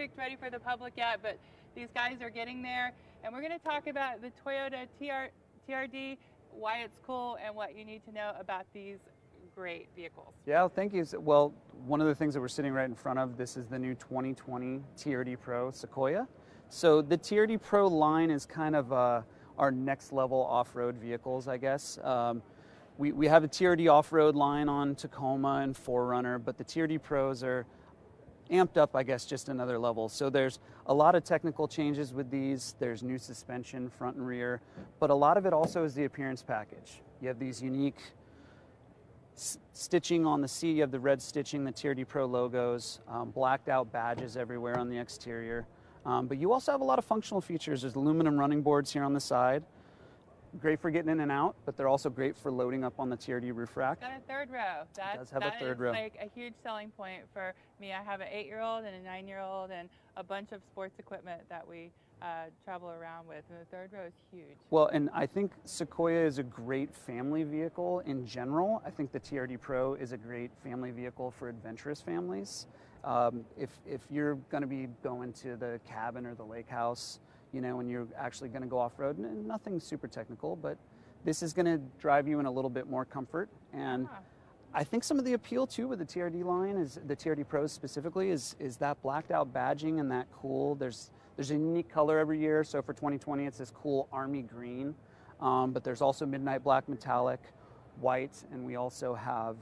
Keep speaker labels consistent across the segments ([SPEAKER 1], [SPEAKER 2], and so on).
[SPEAKER 1] perfect, ready for the public yet, but these guys are getting there. And we're going to talk about the Toyota TRD, why it's cool, and what you need to know about these great vehicles.
[SPEAKER 2] Yeah, thank you. Well, one of the things that we're sitting right in front of, this is the new 2020 TRD Pro Sequoia. So the TRD Pro line is kind of our next level off-road vehicles, I guess. We have a TRD off-road line on Tacoma and 4Runner, but the TRD Pros are amped up, I guess, just another level. So there's a lot of technical changes with these. There's new suspension, front and rear, but a lot of it also is the appearance package. You have these unique stitching on the seat. You have the red stitching, the TRD Pro logos, blacked out badges everywhere on the exterior. But you also have a lot of functional features. There's aluminum running boards here on the side. Great for getting in and out, but they're also great for loading up on the TRD roof rack.
[SPEAKER 1] Got a third row.
[SPEAKER 2] It does have a third row.
[SPEAKER 1] That is like a huge selling point for me. I have an 8-year-old and a 9-year-old and a bunch of sports equipment that we travel around with, and the third row is huge.
[SPEAKER 2] Well, and I think Sequoia is a great family vehicle in general. I think the TRD Pro is a great family vehicle for adventurous families. If you're going to be going to the cabin or the lake house, you know, and you're actually going to go off-road, nothing super technical, but this is going to drive you in a little bit more comfort. And I think some of the appeal too with the TRD line, is the TRD Pros specifically, is that blacked out badging and that cool. There's a unique color every year. So for 2020, it's this cool army green, but there's also midnight black metallic, white, and we also have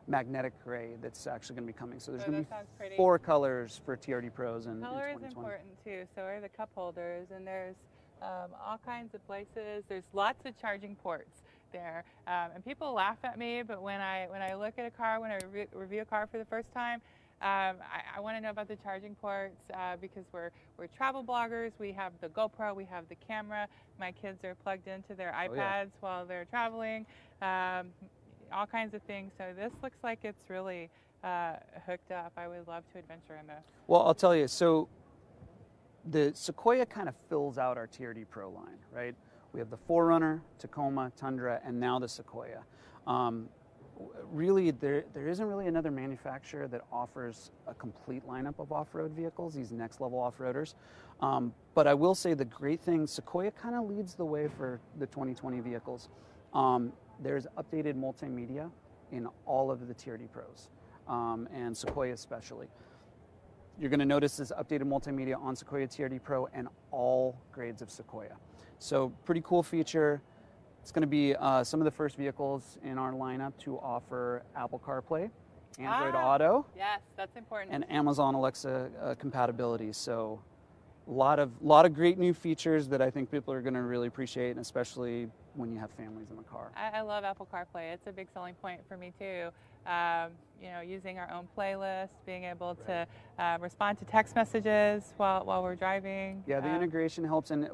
[SPEAKER 2] magnetic gray that's actually going to be coming. So there's going to be 4 colors for TRD Pros in 2020.
[SPEAKER 1] Color is important too. So are the cup holders, and there's all kinds of places. There's lots of charging ports there, and people laugh at me, but when I look at a car, when I review a car for the first time, I want to know about the charging ports because we're travel bloggers. We have the GoPro, we have the camera. My kids are plugged into their iPads while they're traveling. All kinds of things. So this looks like it's really hooked up. I would love to adventure in this.
[SPEAKER 2] Well, I'll tell you. So the Sequoia kind of fills out our TRD Pro line, right? We have the 4Runner, Tacoma, Tundra, and now the Sequoia. Really, there isn't really another manufacturer that offers a complete lineup of off-road vehicles, these next-level off-roaders. But I will say the great thing, Sequoia kind of leads the way for the 2020 vehicles. There's updated multimedia in all of the TRD Pros, and Sequoia especially. You're going to notice this updated multimedia on Sequoia TRD Pro and all grades of Sequoia. So pretty cool feature. It's going to be some of the first vehicles in our lineup to offer Apple CarPlay, Android Auto.
[SPEAKER 1] Yes, that's important.
[SPEAKER 2] And Amazon Alexa compatibility. So a lot of great new features that I think people are going to really appreciate, and especially when you have families in the car.
[SPEAKER 1] I love Apple CarPlay. It's a big selling point for me too. You know, using our own playlist, being able to respond to text messages while we're driving.
[SPEAKER 2] Yeah, the integration helps, and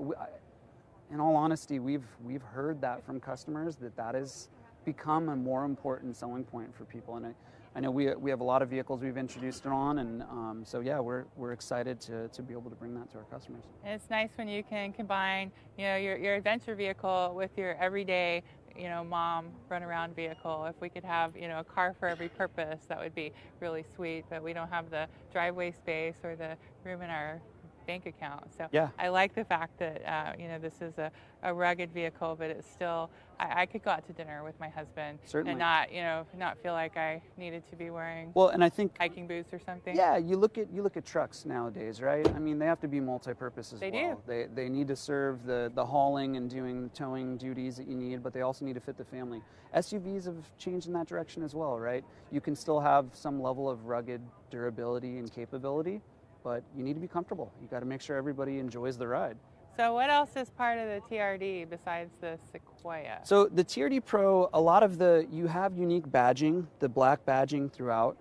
[SPEAKER 2] in all honesty, we've heard that from customers that has become a more important selling point for people. And I know we have a lot of vehicles we've introduced it on, and so yeah, we're excited to be able to bring that to our customers.
[SPEAKER 1] And it's nice when you can combine, you know, your adventure vehicle with your everyday, you know, mom run around vehicle. If we could have, you know, a car for every purpose, that would be really sweet. But we don't have the driveway space or the room in our bank account. So
[SPEAKER 2] yeah.
[SPEAKER 1] I like the fact that you know, this is a rugged vehicle, but it's still, I could go out to dinner with my husband.
[SPEAKER 2] Certainly.
[SPEAKER 1] And not, you know, not feel like I needed to be wearing
[SPEAKER 2] and I think
[SPEAKER 1] hiking boots or something.
[SPEAKER 2] Yeah, you look at trucks nowadays, right? I mean, they have to be multi-purpose as well. They need to serve the hauling and doing the towing duties that you need, but they also need to fit the family. SUVs have changed in that direction as well, right? You can still have some level of rugged durability and capability, but you need to be comfortable. You got to make sure everybody enjoys the ride.
[SPEAKER 1] So what else is part of the TRD besides the Sequoia?
[SPEAKER 2] So the TRD Pro, a lot of you have unique badging, the black badging throughout.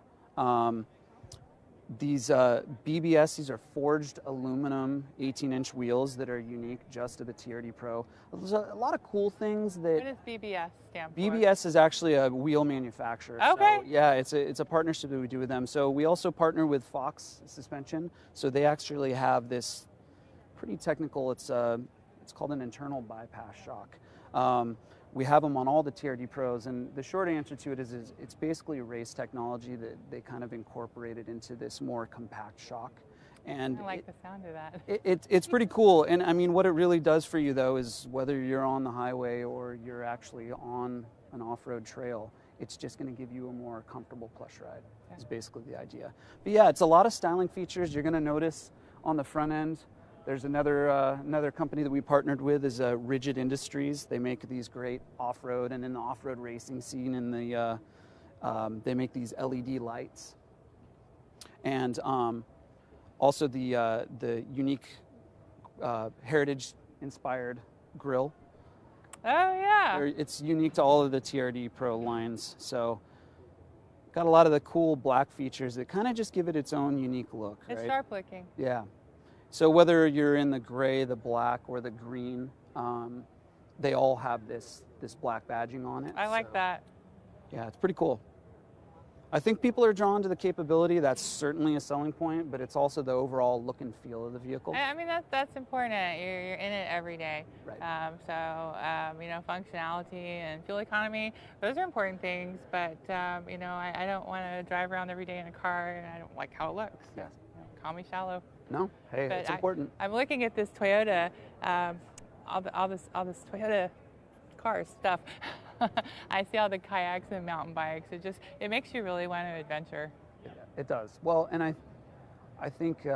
[SPEAKER 2] These BBS, these are forged aluminum 18-inch wheels that are unique just to the TRD Pro. There's a lot of cool things that...
[SPEAKER 1] What does BBS stand for?
[SPEAKER 2] BBS is actually a wheel manufacturer.
[SPEAKER 1] Okay.
[SPEAKER 2] So, yeah, it's a partnership that we do with them. So we also partner with Fox Suspension. So they actually have this pretty technical, it's called an internal bypass shock. We have them on all the TRD Pros, and the short answer to it is it's basically race technology that they kind of incorporated into this more compact shock. And
[SPEAKER 1] I like the sound of that.
[SPEAKER 2] It's pretty cool. And I mean, what it really does for you though is whether you're on the highway or you're actually on an off-road trail, it's just going to give you a more comfortable plush ride. Is basically the idea. But yeah, it's a lot of styling features. You're going to notice on the front end. There's another company that we partnered with is Rigid Industries. They make these great off-road and in the off-road racing scene. And they make these LED lights. And also the unique heritage-inspired grill.
[SPEAKER 1] Oh yeah.
[SPEAKER 2] It's unique to all of the TRD Pro lines. So got a lot of the cool black features that kind of just give it its own unique look.
[SPEAKER 1] It's
[SPEAKER 2] right?
[SPEAKER 1] sharp looking.
[SPEAKER 2] Yeah. So whether you're in the gray, the black, or the green, they all have this black badging on it.
[SPEAKER 1] I like that.
[SPEAKER 2] Yeah, it's pretty cool. I think people are drawn to the capability. That's certainly a selling point, but it's also the overall look and feel of the vehicle.
[SPEAKER 1] I mean, that's important. You're in it every day.
[SPEAKER 2] Right.
[SPEAKER 1] You know, functionality and fuel economy, those are important things, but, you know, I don't want to drive around every day in a car and I don't like how it looks. So,
[SPEAKER 2] Yes.
[SPEAKER 1] you know, call me shallow.
[SPEAKER 2] No, hey,
[SPEAKER 1] But
[SPEAKER 2] it's important.
[SPEAKER 1] I'm looking at this Toyota, all this Toyota cars stuff. I see all the kayaks and mountain bikes. It makes you really want to adventure.
[SPEAKER 2] Yeah, it does. Well, and I think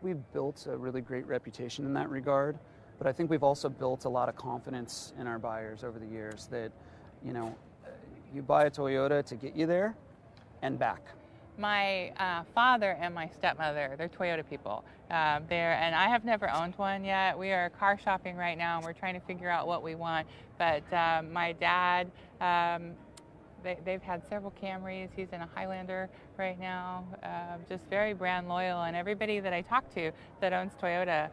[SPEAKER 2] we've built a really great reputation in that regard, but I think we've also built a lot of confidence in our buyers over the years that, you know, you buy a Toyota to get you there and back.
[SPEAKER 1] My father and my stepmother, they're Toyota people. And I have never owned one yet. We are car shopping right now, and we're trying to figure out what we want. But my dad, they've had several Camrys. He's in a Highlander right now. Just very brand loyal. And everybody that I talk to that owns Toyota,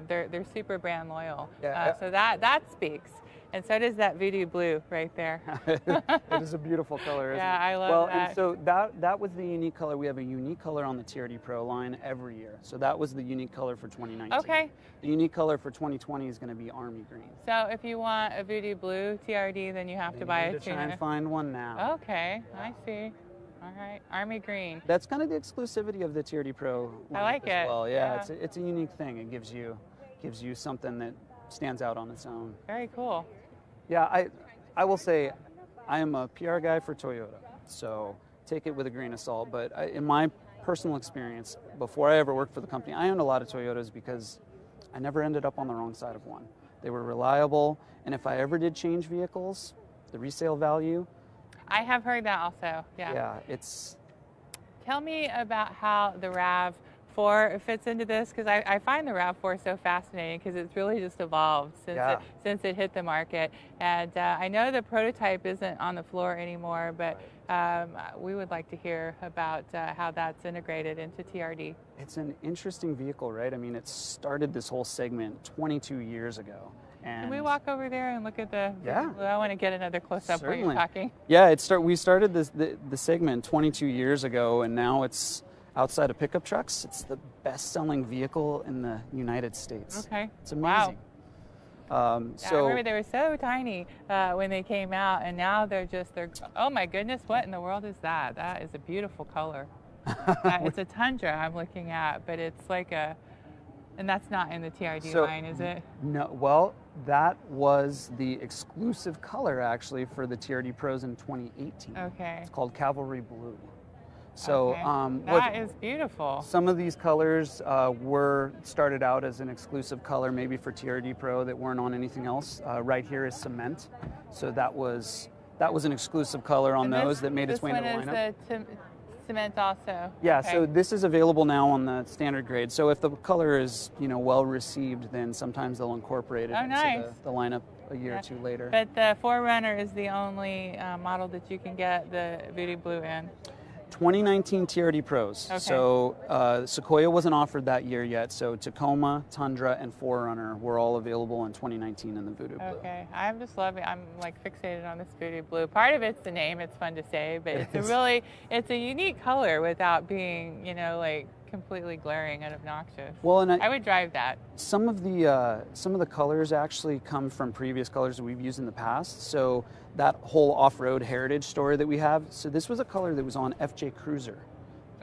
[SPEAKER 1] they're super brand loyal.
[SPEAKER 2] Yeah.
[SPEAKER 1] So that speaks. And so does that voodoo blue right there.
[SPEAKER 2] It is a beautiful color, isn't it?
[SPEAKER 1] Yeah, I love that.
[SPEAKER 2] And so that was the unique color. We have a unique color on the TRD Pro line every year. So that was the unique color for 2019.
[SPEAKER 1] Okay.
[SPEAKER 2] The unique color for 2020 is going to be Army Green.
[SPEAKER 1] So if you want a voodoo blue TRD, then you have to buy a
[SPEAKER 2] try
[SPEAKER 1] tuner.
[SPEAKER 2] and find one now.
[SPEAKER 1] Okay, I see. All right, Army Green.
[SPEAKER 2] That's kind of the exclusivity of the TRD Pro line
[SPEAKER 1] I like
[SPEAKER 2] as
[SPEAKER 1] it.
[SPEAKER 2] well. Yeah,
[SPEAKER 1] Yeah.
[SPEAKER 2] It's a unique thing. It gives you something that stands out on its own.
[SPEAKER 1] Very cool.
[SPEAKER 2] Yeah, I will say I am a PR guy for Toyota, so take it with a grain of salt. But in my personal experience, before I ever worked for the company, I owned a lot of Toyotas because I never ended up on the wrong side of one. They were reliable, and if I ever did change vehicles, the resale value.
[SPEAKER 1] I have heard that also, yeah.
[SPEAKER 2] Yeah, it's...
[SPEAKER 1] Tell me about how the RAV4 fits into this, because I find the RAV4 so fascinating because it's really just evolved since it hit the market. And I know the prototype isn't on the floor anymore, but we would like to hear about how that's integrated into TRD.
[SPEAKER 2] It's an interesting vehicle, right? I mean, it started this whole segment 22 years ago. And
[SPEAKER 1] can we walk over there and look at the?
[SPEAKER 2] Yeah.
[SPEAKER 1] I want to get another close-up while you're talking.
[SPEAKER 2] Yeah, we started the segment 22 years ago, and now it's outside of pickup trucks. It's the best-selling vehicle in the United States.
[SPEAKER 1] Okay.
[SPEAKER 2] It's amazing. Wow.
[SPEAKER 1] I remember they were so tiny when they came out, and now they're oh my goodness, what in the world is that? That is a beautiful color. It's a Tundra I'm looking at, but it's like and that's not in the TRD line, is it?
[SPEAKER 2] No, well, that was the exclusive color actually for the TRD Pros in 2018.
[SPEAKER 1] Okay.
[SPEAKER 2] It's called Cavalry Blue. So
[SPEAKER 1] okay. That is beautiful.
[SPEAKER 2] Some of these colors were started out as an exclusive color, maybe for TRD Pro, that weren't on anything else. Right here is cement, so that was an exclusive color on those that made its way into the lineup.
[SPEAKER 1] This one is the cement also.
[SPEAKER 2] Yeah,
[SPEAKER 1] okay.
[SPEAKER 2] so this is available now on the standard grade. So if the color is well received, then sometimes they'll incorporate it into the lineup a year or two later.
[SPEAKER 1] But the 4Runner is the only model that you can get the Voodoo Blue in.
[SPEAKER 2] 2019 TRD Pros.
[SPEAKER 1] Okay.
[SPEAKER 2] So Sequoia wasn't offered that year yet. So Tacoma, Tundra, and 4Runner were all available in 2019 in the Voodoo Blue.
[SPEAKER 1] Okay, I'm just loving. I'm like fixated on this Voodoo Blue. Part of it's the name; it's fun to say, but it's a unique color without being, like completely glaring and obnoxious.
[SPEAKER 2] Well, and
[SPEAKER 1] I would drive that.
[SPEAKER 2] Some of the colors actually come from previous colors that we've used in the past. So that whole off-road heritage story that we have. So this was a color that was on FJ Cruiser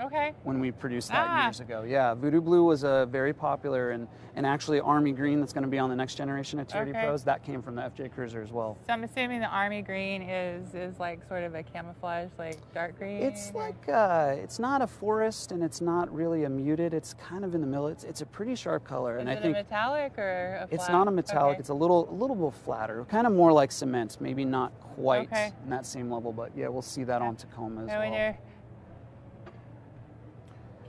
[SPEAKER 1] Okay.
[SPEAKER 2] when we produced that years ago. Yeah, Voodoo Blue was a very popular, and actually Army Green that's going to be on the next generation of TRD Pros, that came from the FJ Cruiser as well.
[SPEAKER 1] So I'm assuming the Army Green is like sort of a camouflage, like dark green?
[SPEAKER 2] It's like, it's not a forest and it's not really a muted, it's kind of in the middle. It's a pretty sharp color.
[SPEAKER 1] Is it a metallic or a flat?
[SPEAKER 2] It's not a metallic,
[SPEAKER 1] okay.
[SPEAKER 2] It's a little bit flatter, kind of more like cement, maybe not quite in that same level, but yeah, we'll see that on Tacoma as well.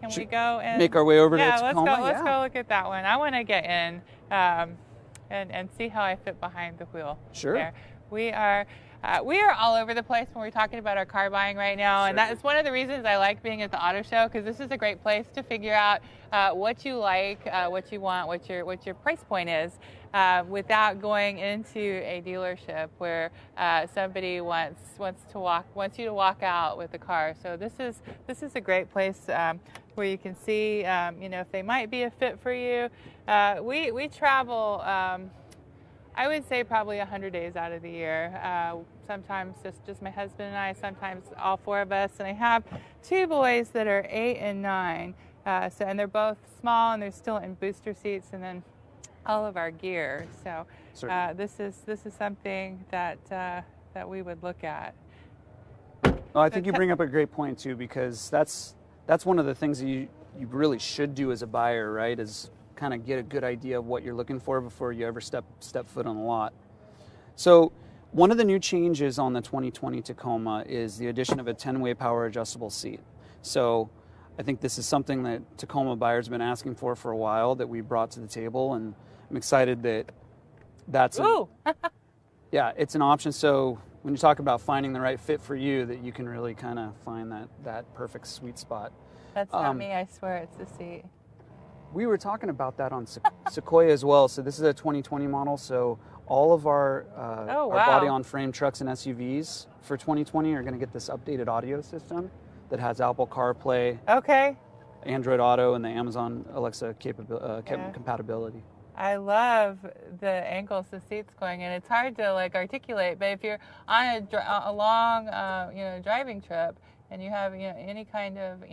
[SPEAKER 1] Can we go and
[SPEAKER 2] make our way over to
[SPEAKER 1] Tacoma?
[SPEAKER 2] Tacoma?
[SPEAKER 1] Let's go look at that one. I want to get in and see how I fit behind the wheel.
[SPEAKER 2] Sure.
[SPEAKER 1] There. We are all over the place when we're talking about our car buying right now, and that is one of the reasons I like being at the auto show, because this is a great place to figure out what you like, what you want, what your price point is, without going into a dealership where somebody wants you to walk out with the car. So this is a great place where you can see if they might be a fit for you. We travel. I would say probably 100 days out of the year. Sometimes just my husband and I, sometimes all four of us. And I have two boys that are 8 and 9. And they're both small and they're still in booster seats, and then all of our gear. So this is something that we would look at.
[SPEAKER 2] Well, I think you bring up a great point too, because that's one of the things that you really should do as a buyer, right? Is kind of get a good idea of what you're looking for before you ever step foot on the lot. So one of the new changes on the 2020 Tacoma is the addition of a 10-way power adjustable seat. So I think this is something that Tacoma buyers have been asking for a while, that we brought to the table, and I'm excited that that's it's an option. So when you talk about finding the right fit for you, that you can really kind of find that perfect sweet spot.
[SPEAKER 1] That's not me, I swear, it's the seat.
[SPEAKER 2] We were talking about that on Sequoia as well. So this is a 2020 model. So all of our body-on-frame trucks and SUVs for 2020 are going to get this updated audio system that has Apple CarPlay, Android Auto, and the Amazon Alexa compatibility.
[SPEAKER 1] I love the angles the seat's going in. It's hard to articulate, but if you're on a long driving trip and you have any kind of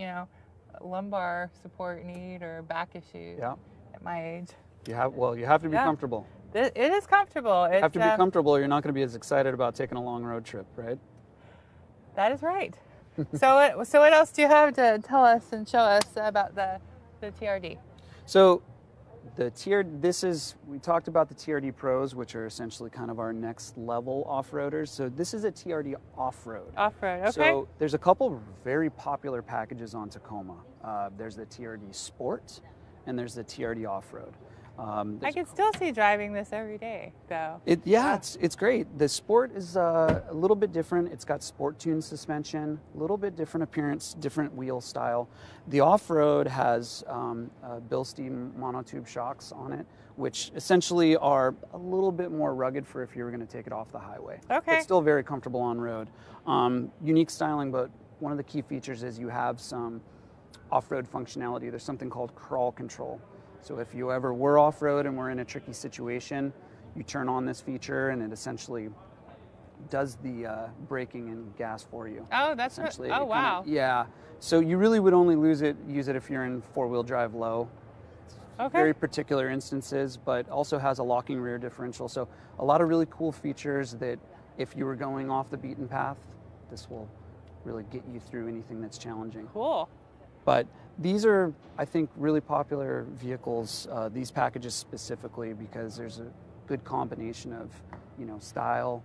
[SPEAKER 1] lumbar support need or back issues at my age, you
[SPEAKER 2] have to be comfortable.
[SPEAKER 1] It is comfortable.
[SPEAKER 2] You have to be comfortable. You're not going to be as excited about taking a long road trip, right?
[SPEAKER 1] That is right. So what else do you have to tell us and show us about the TRD?
[SPEAKER 2] So we talked about the TRD Pros, which are essentially kind of our next level off-roaders. So this is a TRD off-road.
[SPEAKER 1] Off-road, okay.
[SPEAKER 2] So there's a couple very popular packages on Tacoma. There's the TRD Sport, and there's the TRD Off-Road.
[SPEAKER 1] I can still see driving this every day, though.
[SPEAKER 2] It's great. The Sport is a little bit different. It's got sport tune suspension, a little bit different appearance, different wheel style. The Off-Road has Bilstein monotube shocks on it, which essentially are a little bit more rugged for if you were going to take it off the highway.
[SPEAKER 1] Okay.
[SPEAKER 2] It's still very comfortable on road. Unique styling, but one of the key features is you have some off-road functionality. There's something called crawl control. So if you ever were off-road and were in a tricky situation, you turn on this feature and it essentially does the braking and gas for you.
[SPEAKER 1] Oh, that's essentially. Oh, wow.
[SPEAKER 2] Yeah. So you really would only use it if you're in four-wheel drive low. Very particular instances, but also has a locking rear differential. So a lot of really cool features that if you were going off the beaten path, this will really get you through anything that's challenging.
[SPEAKER 1] Cool.
[SPEAKER 2] But these are, I think, really popular vehicles, these packages specifically, because there's a good combination of, style,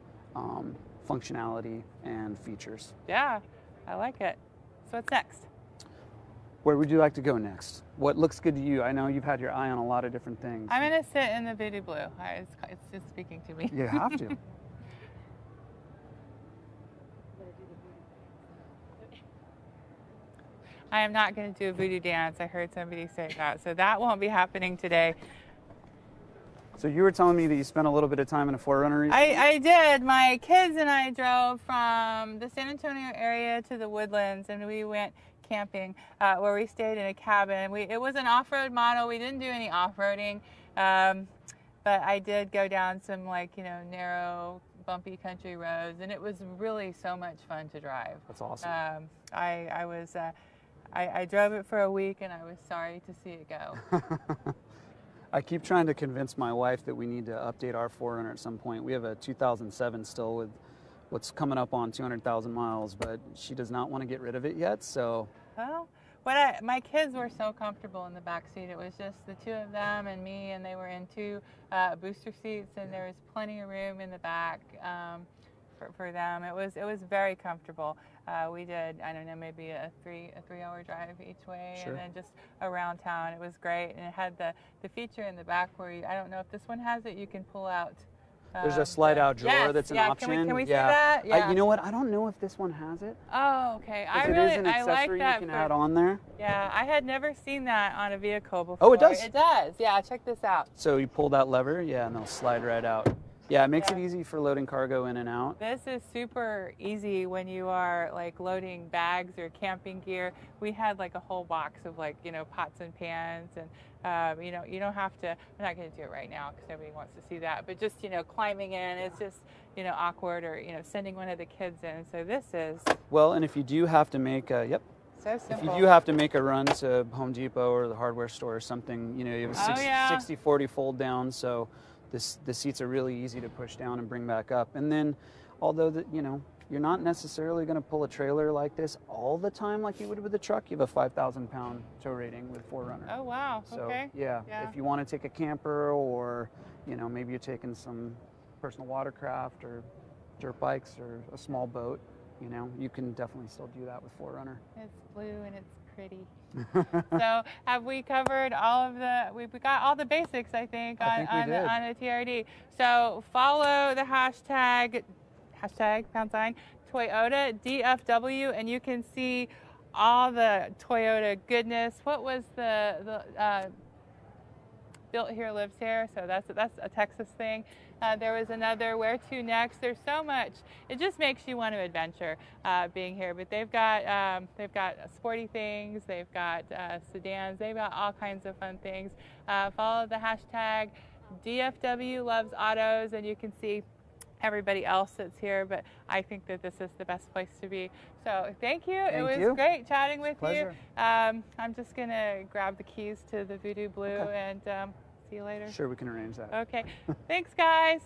[SPEAKER 2] functionality, and features.
[SPEAKER 1] Yeah, I like it. So what's next?
[SPEAKER 2] Where would you like to go next? What looks good to you? I know you've had your eye on a lot of different things.
[SPEAKER 1] I'm going to sit in the Voodoo Blue. It's just speaking to me.
[SPEAKER 2] You have to.
[SPEAKER 1] I am not going to do a voodoo dance. I heard somebody say that. So that won't be happening today.
[SPEAKER 2] So you were telling me that you spent a little bit of time in a 4Runner recently?
[SPEAKER 1] I did. My kids and I drove from the San Antonio area to the Woodlands, and we went camping where we stayed in a cabin. It was an off-road model. We didn't do any off-roading, but I did go down some narrow, bumpy country roads, and it was really so much fun to drive.
[SPEAKER 2] That's awesome.
[SPEAKER 1] I drove it for a week and I was sorry to see it go.
[SPEAKER 2] I keep trying to convince my wife that we need to update our 4Runner at some point. We have a 2007 still with what's coming up on 200,000 miles, but she does not want to get rid of it yet. So,
[SPEAKER 1] well, my kids were so comfortable in the back seat. It was just the two of them and me, and they were in two booster seats, and there was plenty of room in the back for them. It was very comfortable. We did, I don't know, maybe a 3-hour drive each way,
[SPEAKER 2] Sure.
[SPEAKER 1] and then just around town. It was great, and it had the feature in the back where I don't know if this one has it, you can pull out.
[SPEAKER 2] There's a slide-out drawer that's an option.
[SPEAKER 1] Can we see that? Yeah.
[SPEAKER 2] You know what? I don't know if this one has it.
[SPEAKER 1] Oh, okay.
[SPEAKER 2] It is an accessory
[SPEAKER 1] like that.
[SPEAKER 2] you can add on there.
[SPEAKER 1] Yeah, I had never seen that on a vehicle before.
[SPEAKER 2] Oh, it does?
[SPEAKER 1] It does. Yeah, check this out.
[SPEAKER 2] So you pull that lever, yeah, and they'll slide right out. Yeah, it makes it easy for loading cargo in and out.
[SPEAKER 1] This is super easy when you are like loading bags or camping gear. We had like a whole box of like, pots and pans, and you don't have to, I'm not going to do it right now because nobody wants to see that, but just, climbing in, it's just, awkward, or, sending one of the kids in. So this is.
[SPEAKER 2] Well, and if you do have to make a,
[SPEAKER 1] So simple.
[SPEAKER 2] if you do have to make a run to Home Depot or the hardware store or something, you have a 60-40 fold down, so the seats are really easy to push down and bring back up. And then, although you're not necessarily going to pull a trailer like this all the time like you would with a truck, you have a 5,000-pound tow rating with 4Runner.
[SPEAKER 1] Oh, wow.
[SPEAKER 2] So,
[SPEAKER 1] okay.
[SPEAKER 2] yeah, if you want to take a camper, or, maybe you're taking some personal watercraft or dirt bikes or a small boat, you can definitely still do that with 4Runner.
[SPEAKER 1] It's blue and it's pretty. So have we covered all of we've got all the basics, I think on the TRD. So follow the hashtag # Toyota DFW, and you can see all the Toyota goodness. What was the Built Here Lives Here? So that's a Texas thing. There was another Where To Next. There's so much. It just makes you want to adventure being here. But they've got sporty things. They've got sedans. They've got all kinds of fun things. Follow the hashtag DFW Loves Autos, and you can see everybody else that's here. But I think that this is the best place to be. So thank you. It was great chatting with you. I'm just gonna grab the keys to the Voodoo Blue and. See you later.
[SPEAKER 2] Sure, we can arrange that.
[SPEAKER 1] Okay. Thanks, guys.